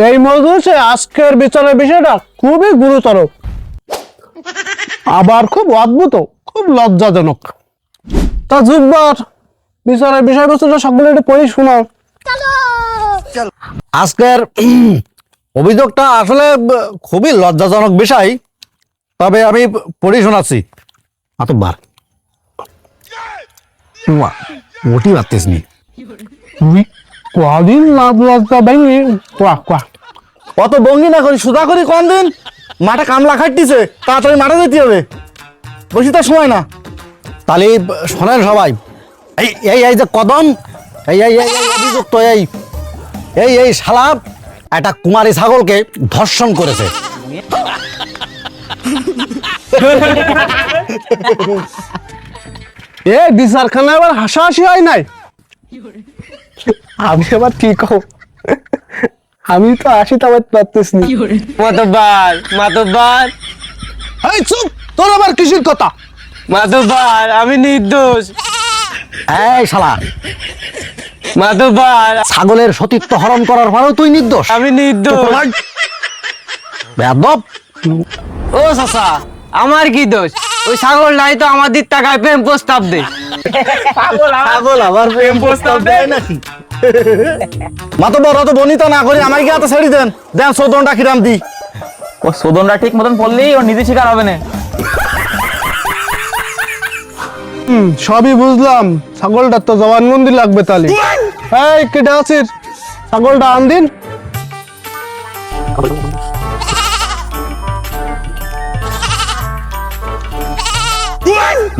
এই মজলিসে আজকের বিচারের বিষয়টা খুবই গুরুতর, আবার খুব অদ্ভুত, খুব লজ্জাজনক। তা জুব্বার, বিচারের বিষয়বস্তুটা সকলে একটু পড়ে শোনাও। আজকের অভিযোগটা আসলে খুবই লজ্জাজনক বিষয়, তবে আমি পড়ে শোনাচ্ছি। মাতব্বার, ওটি পারতেছ নি তুই কদিন লাজ লজ্জা ভেঙে কোয়া কোয়া। অত বঙ্গি না করি, সুদা করি কোন দিন মাঠে কামলা খাটতিছে, তাড়াতাড়ি মাঠে যেতে হবে, বসি তার সময় না। তাহলে শোনেন সবাই, এই এই এই যে কদম, এই এই এই এই অভিযুক্ত এই এই এই শালা একটা কুমারী ছাগলকে ধর্ষণ করেছে। এ বিচারখানা আবার হাসাহাসি হয় নাই? আমি আবার কি কও, আমি তো আসি তো আবার পারতেছি না। মাতব্বার মাতব্বার এই চুপ, তোর আবার কিসের কথা? মাতব্বার আমি নির্দোষ। এই শালা, মাতব্বার ছাগলের সতীত্ব হরণ করার পরেও তুই নির্দোষ? আমি নির্দোষ। বেয়াদব! ও চাচা, আমার কি দোষ? ওই ছাগল নাই তো আমাদের টাকায় প্রেম প্রস্তাব দে। ছাগল আবার প্রেম প্রস্তাব দেয় নাকি? মাতব্বর অত বনিতা না করি আমাকে হাতে ছেড়ে দেন, দেন চোদনটা কিরাম দি। ও শোধনটা ঠিক মতন পড়লেই ও নিজে শিকার হবে না। সবই বুঝলাম, ছাগলটা তো জবানবন্দি লাগবে তাহলে। এই কেটে আছিস, ছাগলটা আন দিন।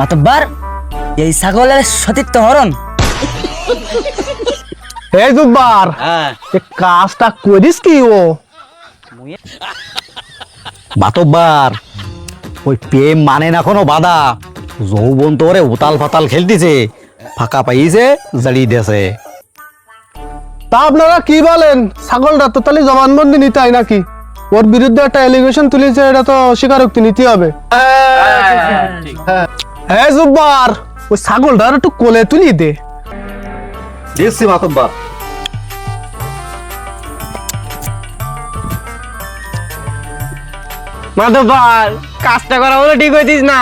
মাতব্বার এই ছাগলের সতীত্ব হরণ। এই জুব্বার, এ কাজটা করিস কি ও? মাতব্বার, ওই প্রেম মানে না কোনো বাধা, যৌবন তো ওরে উতাল ফাতাল খেলতেছে, ফাঁকা পাইছে জাড়ি দিয়েছে। তা আপনারা কি বলেন? ছাগলটা তো তাহলে জবানবন্দি নিতে হয় নাকি? ওর বিরুদ্ধে একটা এলিগেশন তুলেছে, এটা তো স্বীকারোক্তি নিতে হবে। হ্যাঁ জুব্বার, ওই ছাগলটা একটু কোলে তুলি দে। দেখছি মাতব্বার। মাতব্বার কাজটা করা হলো ঠিক হইতিস না।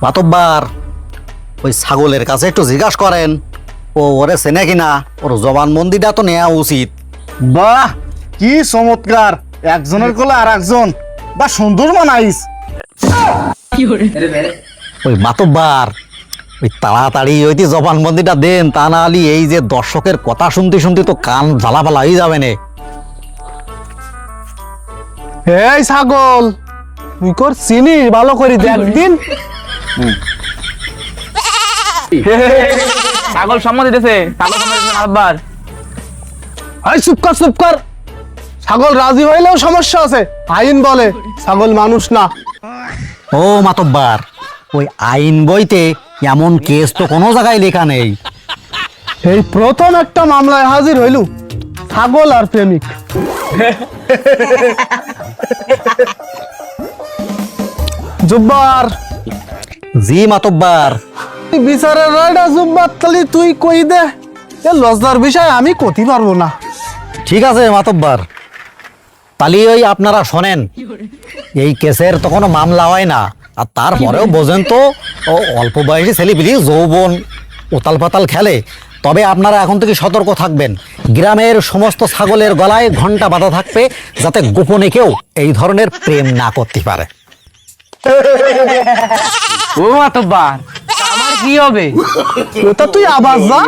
মাতব্বার, ওই ছাগলের কাছে একটু জিজ্ঞাসা করেন, ও ওরে চেনে কিনা, ওর জবানবন্দিটা তো নেওয়া উচিত। বাহ, কি চমৎকার! একজনের কোলে আর একজন, বা সুন্দর মানাইস। ওই মাতব্বার, ওই তাড়াতাড়ি ওইটি জবানবন্দিটা দেন, তা না হলে এই যে দর্শকের কথা শুনতে শুনতে তো কান জ্বালাপালা হয়ে যাবে না। এই ছাগল, তুই কর চিনিস ভালো করে দেখ দিন। ছাগল সম্মতি দিতেছে, ছাগল সম্মতি দিতেছে মাতব্বার। এই চুপ কর চুপ কর, ছাগল রাজি হইলেও সমস্যা আছে, আইন বলে ছাগল মানুষ না। ও মাতব্বার, ওই আইন বইতে এমন কেস তো কোনো জায়গায় লেখা নেই। এই প্রথম একটা মামলায় হাজির হইলু, ছাগল আর প্রেমিক। জুব্বার, জি মাতব্বার। বিচারের রায়টা জুব্বার তাহলে তুই কই দে, এ লজ্জার বিষয় আমি কতি পারবো না। ঠিক আছে মাতব্বার, তাহলে ওই আপনারা শোনেন, এই কেসের তো কোনো মামলা হয় না, আর তারপরেও বোঝেন তো, ও অল্প বয়সী ছেলেপিলি যৌবন উতাল পাতাল খেলে। তবে আপনারা এখন থেকে সতর্ক থাকবেন, গ্রামের সমস্ত ছাগলের গলায় ঘন্টা বাঁধা থাকবে, যাতে গোপনে কেউ এই ধরনের প্রেম না করতে পারে। ও মাতব্বার আমার কি হবে? ওটা তুই আবার যা।